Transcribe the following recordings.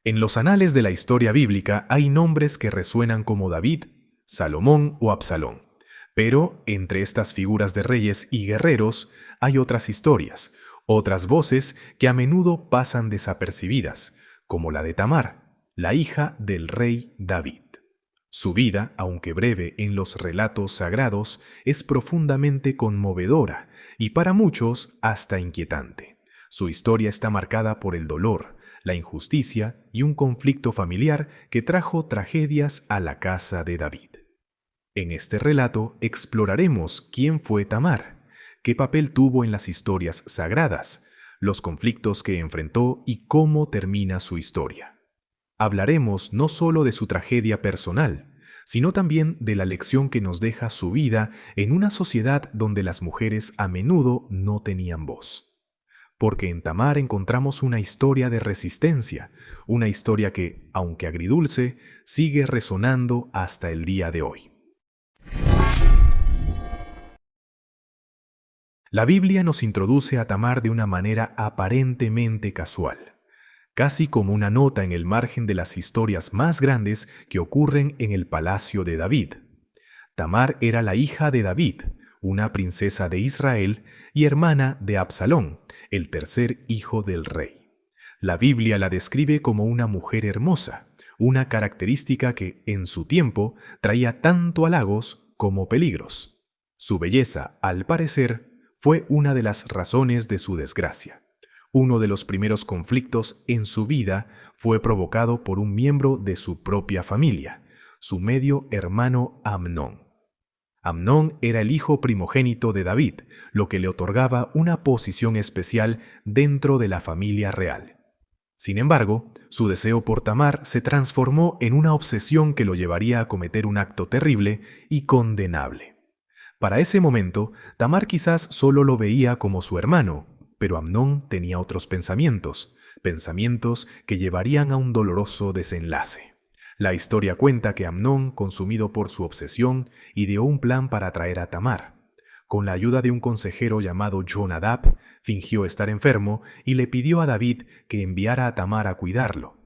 En los anales de la historia bíblica hay nombres que resuenan como David, Salomón o Absalón. Pero entre estas figuras de reyes y guerreros hay otras historias, otras voces que a menudo pasan desapercibidas, como la de Tamar, la hija del rey David. Su vida, aunque breve en los relatos sagrados, es profundamente conmovedora y para muchos hasta inquietante. Su historia está marcada por el dolor, la injusticia y un conflicto familiar que trajo tragedias a la casa de David. En este relato exploraremos quién fue Tamar, qué papel tuvo en las historias sagradas, los conflictos que enfrentó y cómo termina su historia. Hablaremos no solo de su tragedia personal, sino también de la lección que nos deja su vida en una sociedad donde las mujeres a menudo no tenían voz. Porque en Tamar encontramos una historia de resistencia, una historia que, aunque agridulce, sigue resonando hasta el día de hoy. La Biblia nos introduce a Tamar de una manera aparentemente casual, casi como una nota en el margen de las historias más grandes que ocurren en el palacio de David. Tamar era la hija de David, una princesa de Israel y hermana de Absalón, el tercer hijo del rey. La Biblia la describe como una mujer hermosa, una característica que, en su tiempo, traía tanto halagos como peligros. Su belleza, al parecer, fue una de las razones de su desgracia. Uno de los primeros conflictos en su vida fue provocado por un miembro de su propia familia, su medio hermano Amnón. Amnón era el hijo primogénito de David, lo que le otorgaba una posición especial dentro de la familia real. Sin embargo, su deseo por Tamar se transformó en una obsesión que lo llevaría a cometer un acto terrible y condenable. Para ese momento, Tamar quizás solo lo veía como su hermano, pero Amnón tenía otros pensamientos que llevarían a un doloroso desenlace. La historia cuenta que Amnón, consumido por su obsesión, ideó un plan para atraer a Tamar. Con la ayuda de un consejero llamado Jonadab, fingió estar enfermo y le pidió a David que enviara a Tamar a cuidarlo.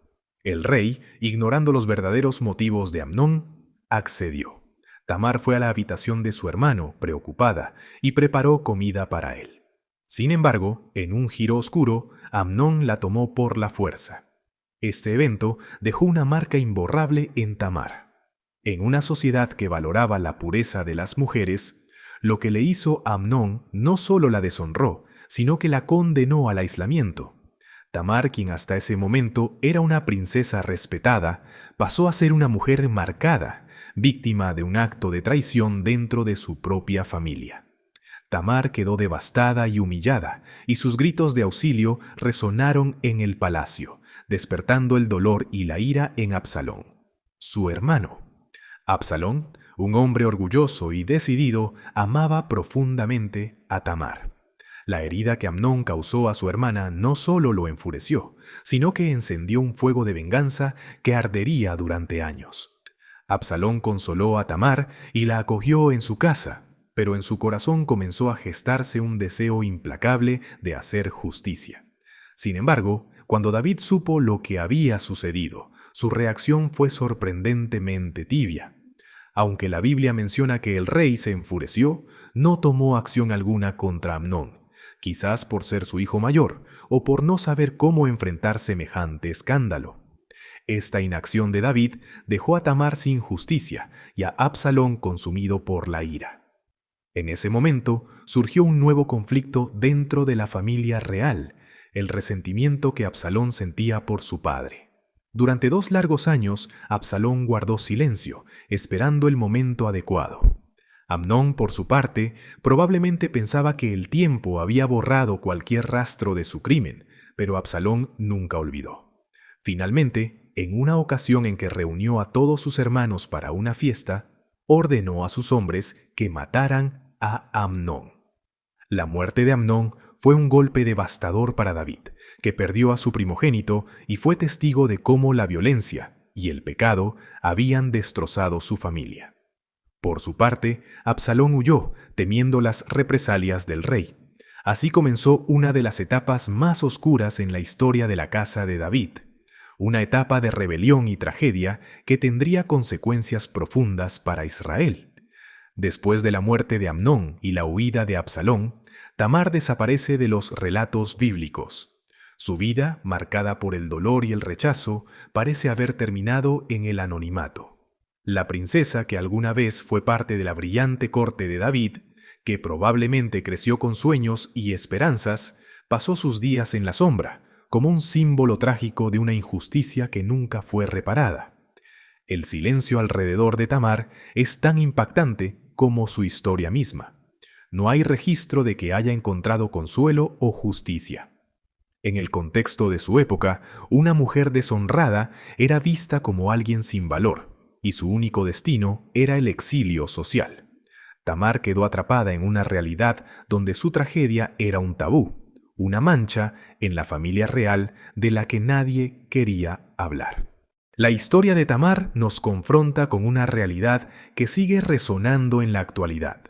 El rey, ignorando los verdaderos motivos de Amnón, accedió. Tamar fue a la habitación de su hermano, preocupada, y preparó comida para él. Sin embargo, en un giro oscuro, Amnón la tomó por la fuerza. Este evento dejó una marca imborrable en Tamar. En una sociedad que valoraba la pureza de las mujeres, lo que le hizo Amnón no solo la deshonró, sino que la condenó al aislamiento. Tamar, quien hasta ese momento era una princesa respetada, pasó a ser una mujer marcada, víctima de un acto de traición dentro de su propia familia. Tamar quedó devastada y humillada, y sus gritos de auxilio resonaron en el palacio, despertando el dolor y la ira en Absalón, su hermano. Absalón, un hombre orgulloso y decidido, amaba profundamente a Tamar. La herida que Amnón causó a su hermana no solo lo enfureció, sino que encendió un fuego de venganza que ardería durante años. Absalón consoló a Tamar y la acogió en su casa, pero en su corazón comenzó a gestarse un deseo implacable de hacer justicia. Sin embargo, cuando David supo lo que había sucedido, su reacción fue sorprendentemente tibia. Aunque la Biblia menciona que el rey se enfureció, no tomó acción alguna contra Amnón, quizás por ser su hijo mayor o por no saber cómo enfrentar semejante escándalo. Esta inacción de David dejó a Tamar sin justicia y a Absalón consumido por la ira. En ese momento surgió un nuevo conflicto dentro de la familia real, el resentimiento que Absalón sentía por su padre. Durante 2 largos años, Absalón guardó silencio, esperando el momento adecuado. Amnón, por su parte, probablemente pensaba que el tiempo había borrado cualquier rastro de su crimen, pero Absalón nunca olvidó. Finalmente, en una ocasión en que reunió a todos sus hermanos para una fiesta, ordenó a sus hombres que mataran a Amnón. La muerte de Amnón fue un golpe devastador para David, que perdió a su primogénito y fue testigo de cómo la violencia y el pecado habían destrozado su familia. Por su parte, Absalón huyó, temiendo las represalias del rey. Así comenzó una de las etapas más oscuras en la historia de la casa de David. una etapa de rebelión y tragedia que tendría consecuencias profundas para Israel. Después de la muerte de Amnón y la huida de Absalón, Tamar desaparece de los relatos bíblicos. Su vida, marcada por el dolor y el rechazo, parece haber terminado en el anonimato. La princesa que alguna vez fue parte de la brillante corte de David, que probablemente creció con sueños y esperanzas, pasó sus días en la sombra, como un símbolo trágico de una injusticia que nunca fue reparada. El silencio alrededor de Tamar es tan impactante como su historia misma. No hay registro de que haya encontrado consuelo o justicia. En el contexto de su época, una mujer deshonrada era vista como alguien sin valor, y su único destino era el exilio social. Tamar quedó atrapada en una realidad donde su tragedia era un tabú, una mancha en la familia real de la que nadie quería hablar. La historia de Tamar nos confronta con una realidad que sigue resonando en la actualidad.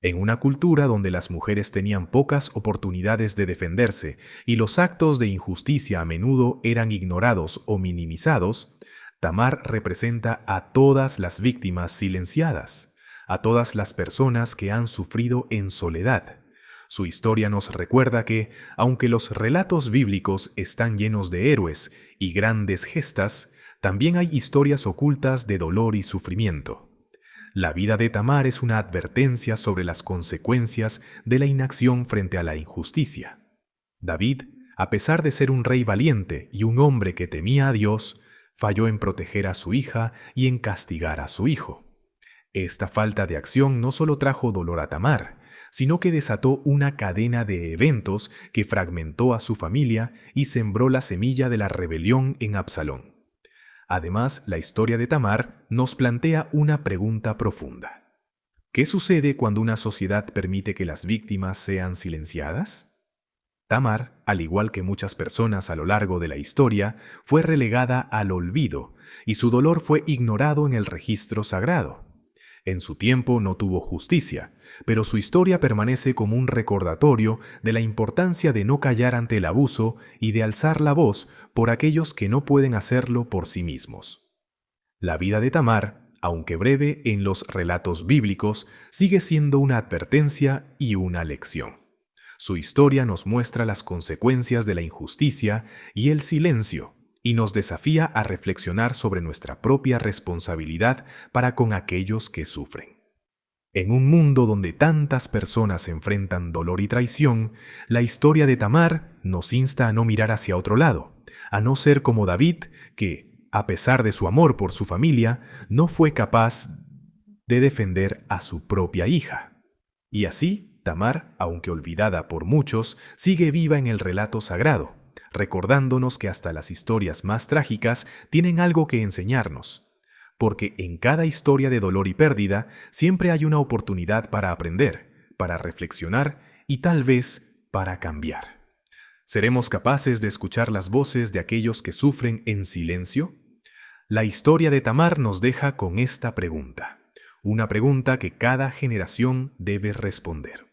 En una cultura donde las mujeres tenían pocas oportunidades de defenderse y los actos de injusticia a menudo eran ignorados o minimizados, Tamar representa a todas las víctimas silenciadas, a todas las personas que han sufrido en soledad. Su historia nos recuerda que, aunque los relatos bíblicos están llenos de héroes y grandes gestas, también hay historias ocultas de dolor y sufrimiento. La vida de Tamar es una advertencia sobre las consecuencias de la inacción frente a la injusticia. David, a pesar de ser un rey valiente y un hombre que temía a Dios, falló en proteger a su hija y en castigar a su hijo. Esta falta de acción no solo trajo dolor a Tamar, sino que desató una cadena de eventos que fragmentó a su familia y sembró la semilla de la rebelión en Absalón. Además, la historia de Tamar nos plantea una pregunta profunda. ¿Qué sucede cuando una sociedad permite que las víctimas sean silenciadas? Tamar, al igual que muchas personas a lo largo de la historia, fue relegada al olvido y su dolor fue ignorado en el registro sagrado. En su tiempo no tuvo justicia, pero su historia permanece como un recordatorio de la importancia de no callar ante el abuso y de alzar la voz por aquellos que no pueden hacerlo por sí mismos. La vida de Tamar, aunque breve en los relatos bíblicos, sigue siendo una advertencia y una lección. Su historia nos muestra las consecuencias de la injusticia y el silencio, y nos desafía a reflexionar sobre nuestra propia responsabilidad para con aquellos que sufren. En un mundo donde tantas personas enfrentan dolor y traición, la historia de Tamar nos insta a no mirar hacia otro lado, a no ser como David, que, a pesar de su amor por su familia, no fue capaz de defender a su propia hija. Y así, Tamar, aunque olvidada por muchos, sigue viva en el relato sagrado, recordándonos que hasta las historias más trágicas tienen algo que enseñarnos, porque en cada historia de dolor y pérdida siempre hay una oportunidad para aprender, para reflexionar y tal vez para cambiar. ¿Seremos capaces de escuchar las voces de aquellos que sufren en silencio? La historia de Tamar nos deja con esta pregunta, una pregunta que cada generación debe responder.